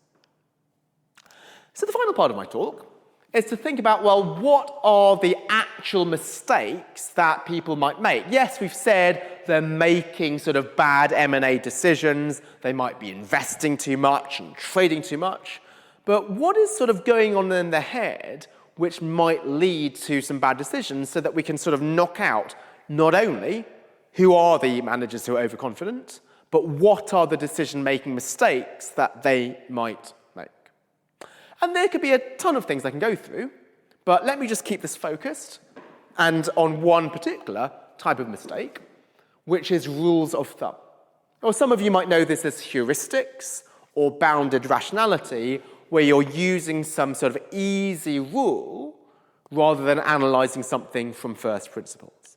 So the final part of my talk is to think about, well, what are the actual mistakes that people might make? Yes, we've said they're making sort of bad M&A decisions, they might be investing too much and trading too much, but what is sort of going on in their head which might lead to some bad decisions so that we can sort of knock out not only who are the managers who are overconfident, but what are the decision-making mistakes that they might make? And there could be a ton of things I can go through, but let me just keep this focused and on one particular type of mistake, which is rules of thumb. Or some of you might know this as heuristics or bounded rationality, where you're using some sort of easy rule rather than analysing something from first principles.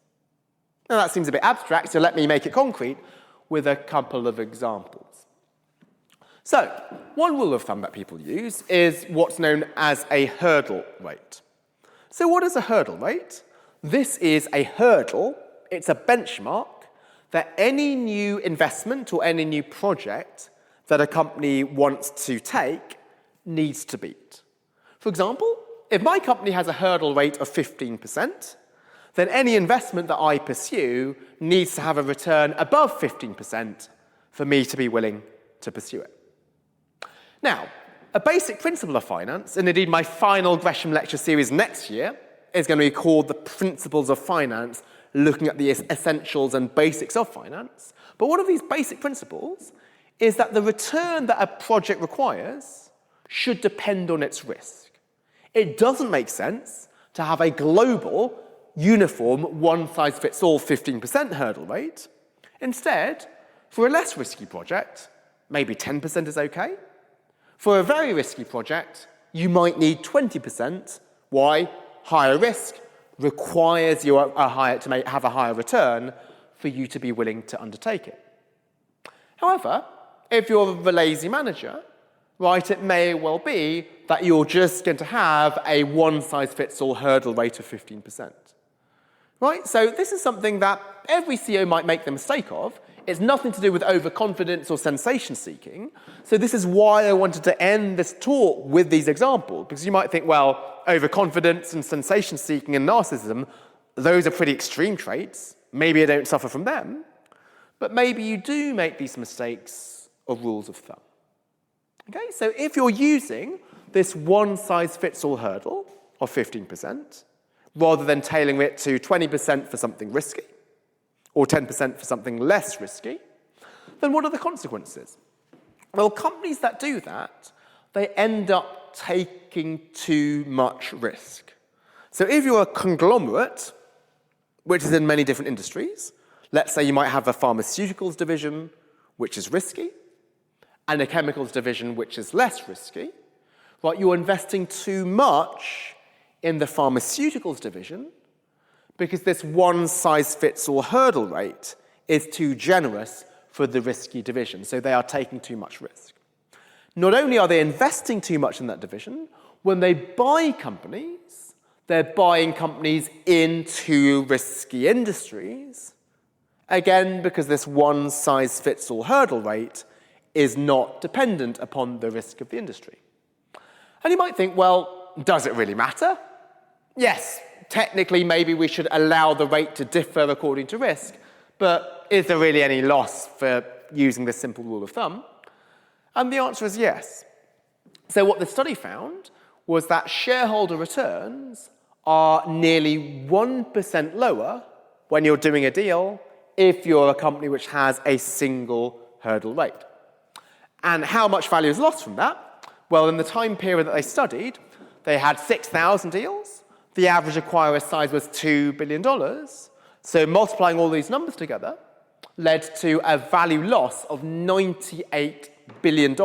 Now that seems a bit abstract, so let me make it concrete with a couple of examples. So, one rule of thumb that people use is what's known as a hurdle rate. So what is a hurdle rate? This is a hurdle, it's a benchmark that any new investment or any new project that a company wants to take needs to beat. For example, if my company has a hurdle rate of 15%, then any investment that I pursue needs to have a return above 15% for me to be willing to pursue it. Now, a basic principle of finance, and indeed my final Gresham lecture series next year, is going to be called The Principles of Finance, looking at the essentials and basics of finance. But one of these basic principles is that the return that a project requires should depend on its risk. It doesn't make sense to have a global, uniform, one-size-fits-all 15% hurdle rate. Instead, for a less risky project, maybe 10% is okay. For a very risky project, you might need 20%. Why? Higher risk requires you have a higher return for you to be willing to undertake it. However, if you're a lazy manager, right, it may well be that you're just going to have a one-size-fits-all hurdle rate of 15%. Right? So this is something that every CEO might make the mistake of. It's nothing to do with overconfidence or sensation-seeking. So this is why I wanted to end this talk with these examples, because you might think, well, overconfidence and sensation-seeking and narcissism, those are pretty extreme traits. Maybe I don't suffer from them. But maybe you do make these mistakes of rules of thumb. Okay? So if you're using this one-size-fits-all hurdle of 15%, rather than tailoring it to 20% for something risky, or 10% for something less risky, then what are the consequences? Well, companies that do that, they end up taking too much risk. So if you're a conglomerate, which is in many different industries, let's say you might have a pharmaceuticals division, which is risky, and a chemicals division, which is less risky, right, you're investing too much in the pharmaceuticals division because this one-size-fits-all hurdle rate is too generous for the risky division, so they are taking too much risk. Not only are they investing too much in that division, when they buy companies, they're buying companies into risky industries, again, because this one-size-fits-all hurdle rate is not dependent upon the risk of the industry. And you might think, well, does it really matter? Yes, technically, maybe we should allow the rate to differ according to risk, but is there really any loss for using this simple rule of thumb? And the answer is yes. So what the study found was that shareholder returns are nearly 1% lower when you're doing a deal if you're a company which has a single hurdle rate. And how much value is lost from that? Well, in the time period that they studied, they had 6,000 deals. The average acquirer size was $2 billion. So multiplying all these numbers together led to a value loss of $98 billion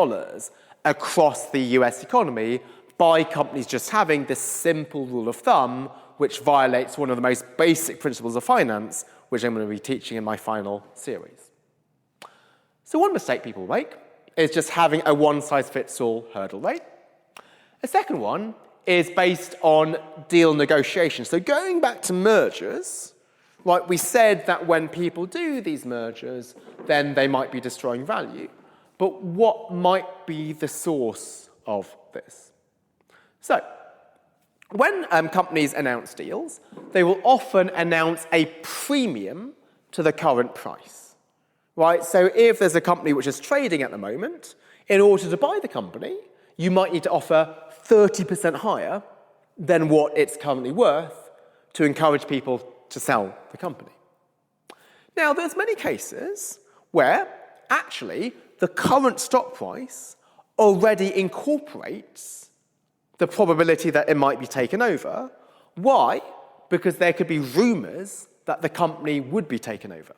across the US economy by companies just having this simple rule of thumb, which violates one of the most basic principles of finance, which I'm going to be teaching in my final series. So one mistake people make is just having a one-size-fits-all hurdle rate. A second one is based on deal negotiation. So going back to mergers, right, we said that when people do these mergers, then they might be destroying value. But what might be the source of this? So when companies announce deals, they will often announce a premium to the current price. Right? So if there's a company which is trading at the moment, in order to buy the company, you might need to offer 30% higher than what it's currently worth to encourage people to sell the company. Now, there's many cases where actually the current stock price already incorporates the probability that it might be taken over. Why? Because there could be rumors that the company would be taken over.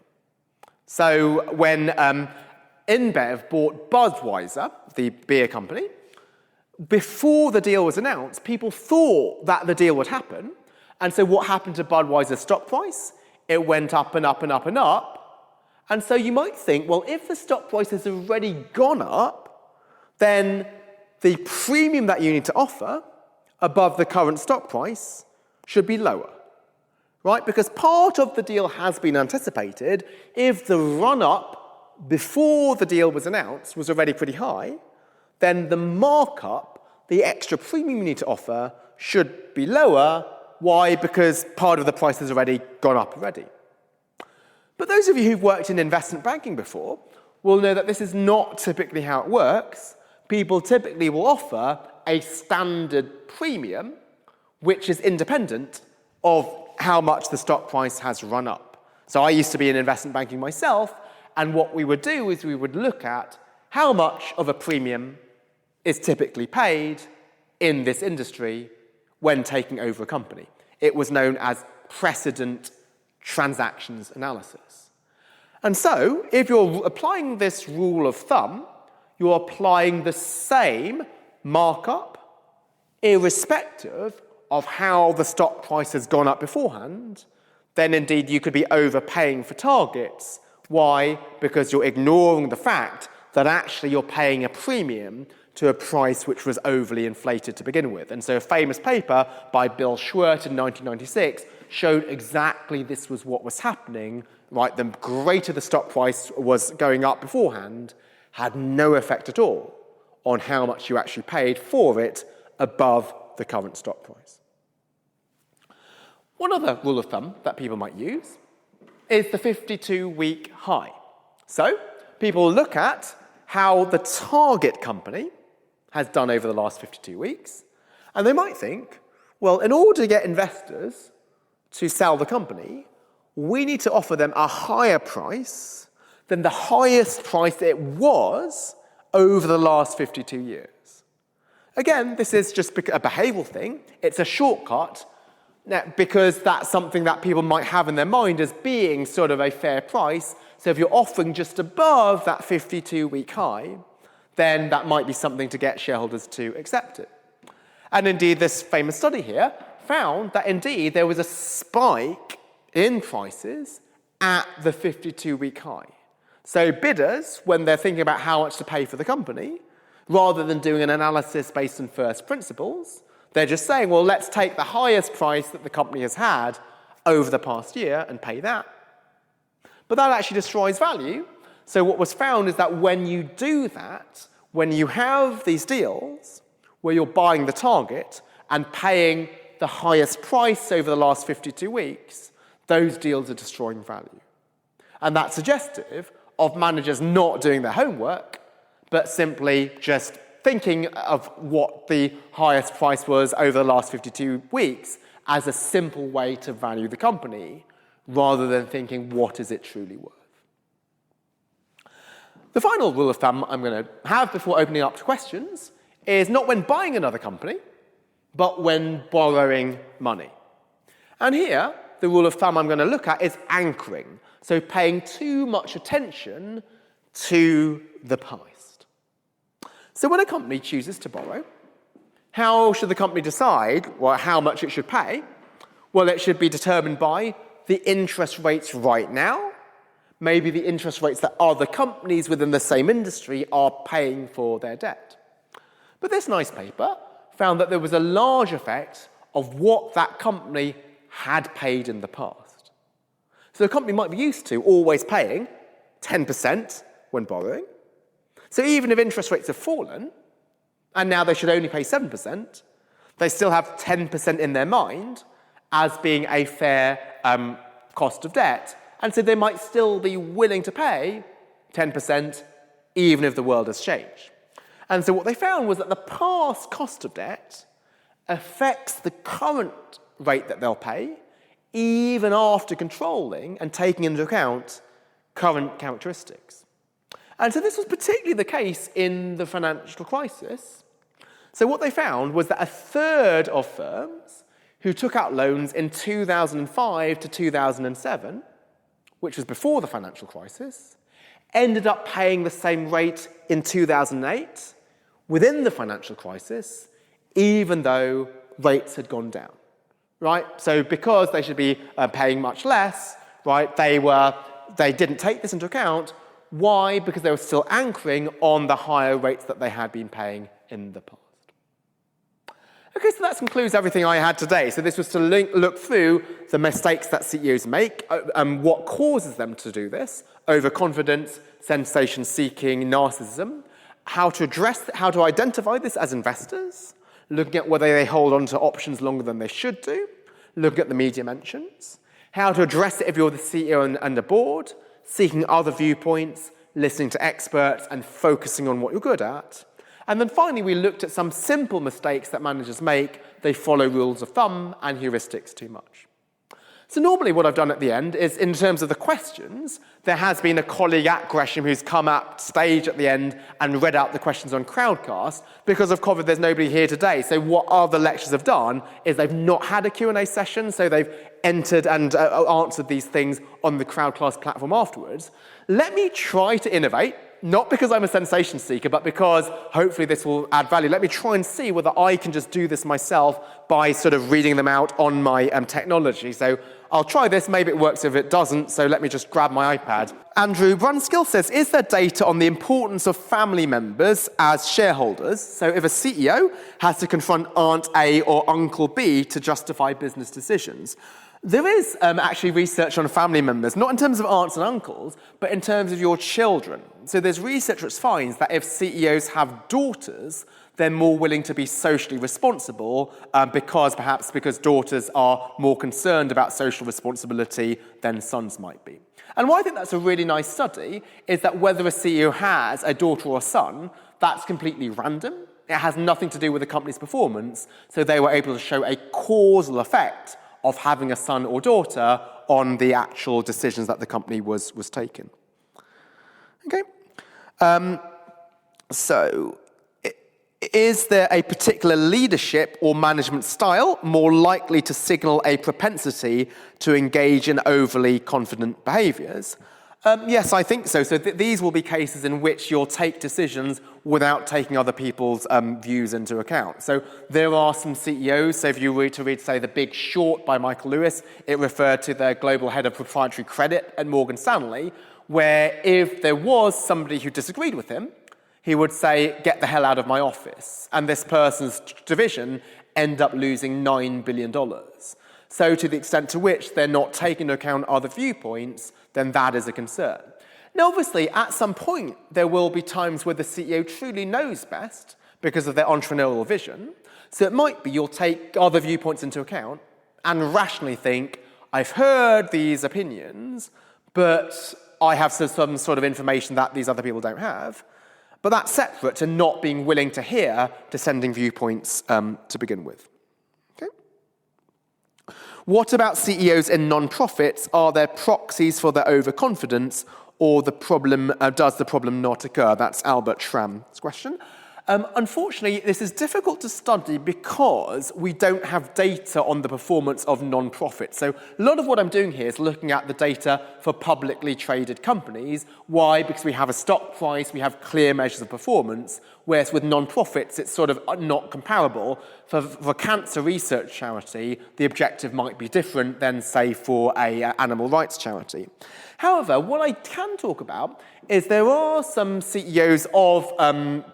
So when InBev bought Budweiser, the beer company, before the deal was announced, people thought that the deal would happen. And so what happened to Budweiser's stock price? It went up and up and up and up. And so you might think, well, if the stock price has already gone up, then the premium that you need to offer above the current stock price should be lower. Right? Because part of the deal has been anticipated. If the run-up before the deal was announced was already pretty high, then the markup, the extra premium you need to offer, should be lower. Why? Because part of the price has already gone up already. But those of you who've worked in investment banking before will know that this is not typically how it works. People typically will offer a standard premium, which is independent of how much the stock price has run up. So I used to be in investment banking myself, and what we would do is we would look at how much of a premium is typically paid in this industry when taking over a company. It was known as precedent transactions analysis. And so, if you're applying this rule of thumb, you're applying the same markup, irrespective of how the stock price has gone up beforehand, then indeed you could be overpaying for targets. Why? Because you're ignoring the fact that actually you're paying a premium to a price which was overly inflated to begin with. And so a famous paper by Bill Schwert in 1996 showed exactly this was what was happening, right? The greater the stock price was going up beforehand had no effect at all on how much you actually paid for it above the current stock price. One other rule of thumb that people might use is the 52-week high. So people look at how the target company has done over the last 52 weeks, and they might think, well, in order to get investors to sell the company, we need to offer them a higher price than the highest price it was over the last 52 years. Again, this is just a behavioral thing. It's a shortcut because that's something that people might have in their mind as being sort of a fair price. So if you're offering just above that 52-week high, then that might be something to get shareholders to accept it. And indeed, this famous study here found that indeed there was a spike in prices at the 52-week high. So bidders, when they're thinking about how much to pay for the company, rather than doing an analysis based on first principles, they're just saying, well, let's take the highest price that the company has had over the past year and pay that. But that actually destroys value. So what was found is that when you do that, when you have these deals where you're buying the target and paying the highest price over the last 52 weeks, those deals are destroying value. And that's suggestive of managers not doing their homework, but simply just thinking of what the highest price was over the last 52 weeks as a simple way to value the company, rather than thinking, what is it truly worth? The final rule of thumb I'm going to have before opening up to questions is not when buying another company, but when borrowing money. And here, the rule of thumb I'm going to look at is anchoring, so paying too much attention to the past. So when a company chooses to borrow, how should the company decide how much it should pay? Well, it should be determined by the interest rates right now, maybe the interest rates that other companies within the same industry are paying for their debt. But this nice paper found that there was a large effect of what that company had paid in the past. So the company might be used to always paying 10% when borrowing. So even if interest rates have fallen, and now they should only pay 7%, they still have 10% in their mind as being a fair cost of debt. And so they might still be willing to pay 10% even if the world has changed. And so what they found was that the past cost of debt affects the current rate that they'll pay, even after controlling and taking into account current characteristics. And so this was particularly the case in the financial crisis. So what they found was that a third of firms who took out loans in 2005 to 2007, which was before the financial crisis, ended up paying the same rate in 2008 within the financial crisis, even though rates had gone down, right? So because they should be paying much less, right, they didn't take this into account. Why? Because they were still anchoring on the higher rates that they had been paying in the past. Okay, so that concludes everything I had today. So this was to look through the mistakes that CEOs make, and what causes them to do this: overconfidence, sensation-seeking, narcissism. How to identify this as investors, looking at whether they hold on to options longer than they should do, looking at the media mentions, how to address it if you're the CEO and the board, seeking other viewpoints, listening to experts, and focusing on what you're good at. And then finally, we looked at some simple mistakes that managers make. They follow rules of thumb and heuristics too much. So normally what I've done at the end is, in terms of the questions, there has been a colleague at Gresham who's come up stage at the end and read out the questions on Crowdcast. Because of COVID, there's nobody here today. So what other lecturers have done is they've not had a Q&A session, so they've entered and answered these things on the Crowdcast platform afterwards. Let me try to innovate. Not because I'm a sensation seeker, but because hopefully this will add value. Let me try and see whether I can just do this myself by sort of reading them out on my technology. So I'll try this, maybe it works if it doesn't, so let me just grab my iPad. Andrew Brunskill says, is there data on the importance of family members as shareholders? So if a CEO has to confront Aunt A or Uncle B to justify business decisions. There is actually research on family members, not in terms of aunts and uncles, but in terms of your children. So there's research which finds that if CEOs have daughters, they're more willing to be socially responsible because daughters are more concerned about social responsibility than sons might be. And why I think that's a really nice study is that whether a CEO has a daughter or a son, that's completely random. It has nothing to do with the company's performance. So they were able to show a causal effect of having a son or daughter on the actual decisions that the company was taking. Okay. So is there a particular leadership or management style more likely to signal a propensity to engage in overly confident behaviours? Yes, I think so. So these will be cases in which you'll take decisions without taking other people's views into account. So there are some CEOs, so if you were to read, say, The Big Short by Michael Lewis, it referred to the global head of proprietary credit at Morgan Stanley, where if there was somebody who disagreed with him, he would say, get the hell out of my office. And this person's division end up losing $9 billion. So to the extent to which they're not taking into account other viewpoints, then that is a concern. Now, obviously, at some point, there will be times where the CEO truly knows best because of their entrepreneurial vision. So it might be you'll take other viewpoints into account and rationally think, I've heard these opinions, but I have some sort of information that these other people don't have. But that's separate to not being willing to hear dissenting viewpoints to begin with. Okay. What about CEOs in non-profits? Are there proxies for their overconfidence, or does the problem not occur? That's Albert Schramm's question. Unfortunately, this is difficult to study because we don't have data on the performance of non-profits. So a lot of what I'm doing here is looking at the data for publicly traded companies. Why? Because we have a stock price, we have clear measures of performance, whereas with non-profits, it's sort of not comparable. For cancer research charity, the objective might be different than, say, for an animal rights charity. However, what I can talk about is there are some CEOs of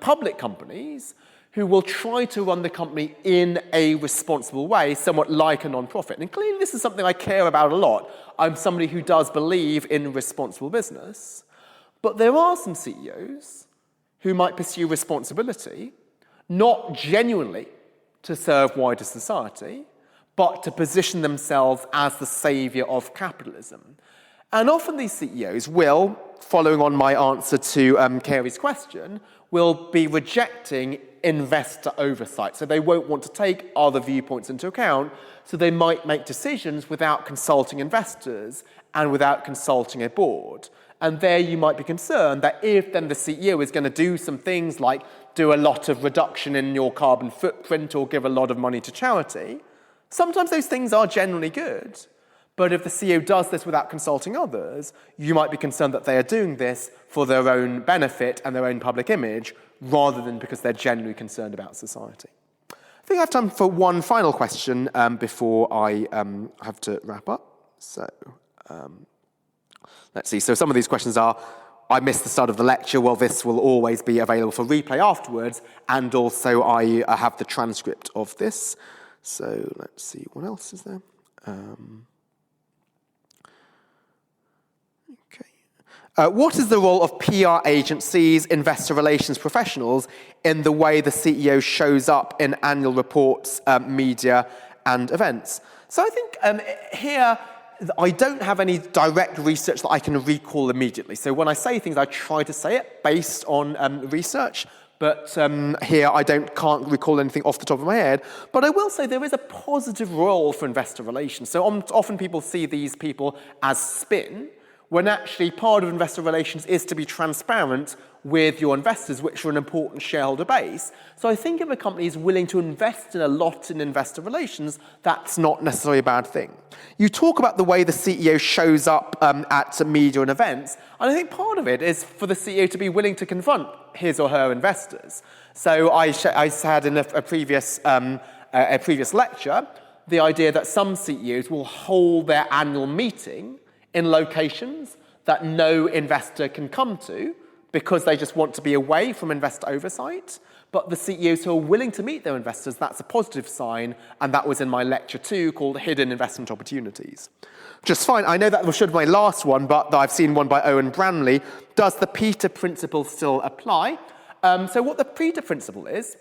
public companies who will try to run the company in a responsible way, somewhat like a non-profit. And clearly this is something I care about a lot. I'm somebody who does believe in responsible business. But there are some CEOs who might pursue responsibility, not genuinely to serve wider society, but to position themselves as the saviour of capitalism. And often these CEOs will, following on my answer to Carey's question, will be rejecting investor oversight. So they won't want to take other viewpoints into account, so they might make decisions without consulting investors and without consulting a board. And there you might be concerned that if then the CEO is going to do some things like do a lot of reduction in your carbon footprint or give a lot of money to charity, sometimes those things are generally good. But if the CEO does this without consulting others, you might be concerned that they are doing this for their own benefit and their own public image, rather than because they're genuinely concerned about society. I think I have time for one final question before I have to wrap up. So let's see. So some of these questions are, I missed the start of the lecture. Well, this will always be available for replay afterwards. And also I have the transcript of this. So let's see, what else is there? What is the role of PR agencies, investor relations professionals, in the way the CEO shows up in annual reports, media, and events? So I think here, I don't have any direct research that I can recall immediately. So when I say things, I try to say it based on research. But here, can't recall anything off the top of my head. But I will say there is a positive role for investor relations. So often people see these people as spin, when actually part of investor relations is to be transparent with your investors, which are an important shareholder base. So I think if a company is willing to invest in a lot in investor relations, that's not necessarily a bad thing. You talk about the way the CEO shows up at media and events, and I think part of it is for the CEO to be willing to confront his or her investors. So I had in a previous lecture the idea that some CEOs will hold their annual meeting in locations that no investor can come to because they just want to be away from investor oversight. But the CEOs who are willing to meet their investors, that's a positive sign, and that was in my lecture 2 called Hidden Investment Opportunities. Just fine, I know that should be my last one, but I've seen one by Owen Branley. Does the Peter Principle still apply? So what the Peter Principle is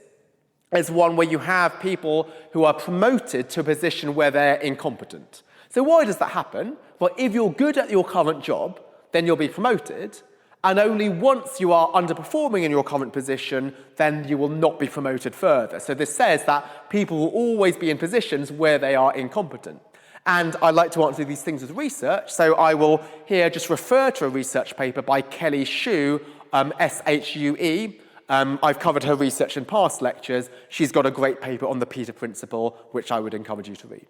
one where you have people who are promoted to a position where they're incompetent. So why does that happen? Well, if you're good at your current job, then you'll be promoted. And only once you are underperforming in your current position, then you will not be promoted further. So this says that people will always be in positions where they are incompetent. And I like to answer these things with research. So I will here just refer to a research paper by Kelly Shue, S-H-U-E. I've covered her research in past lectures. She's got a great paper on the Peter Principle, which I would encourage you to read.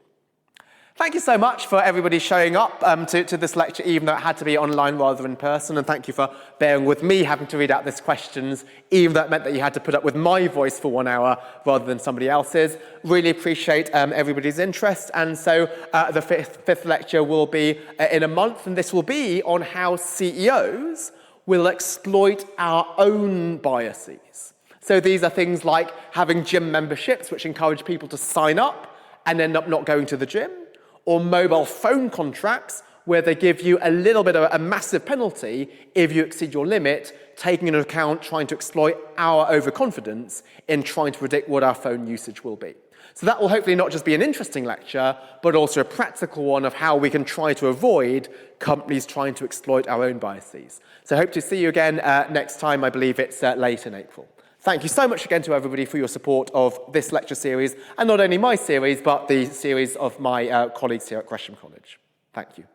Thank you so much for everybody showing up to this lecture, even though it had to be online rather than in person. And thank you for bearing with me having to read out these questions, even though it meant that you had to put up with my voice for 1 hour rather than somebody else's. Really appreciate everybody's interest. And so the fifth lecture will be in a month, and this will be on how CEOs will exploit our own biases. So these are things like having gym memberships, which encourage people to sign up and end up not going to the gym, or mobile phone contracts where they give you a little bit of a massive penalty if you exceed your limit, taking into account trying to exploit our overconfidence in trying to predict what our phone usage will be. So that will hopefully not just be an interesting lecture, but also a practical one of how we can try to avoid companies trying to exploit our own biases. So I hope to see you again next time. I believe it's late in April. Thank you so much again to everybody for your support of this lecture series, and not only my series, but the series of my colleagues here at Gresham College. Thank you.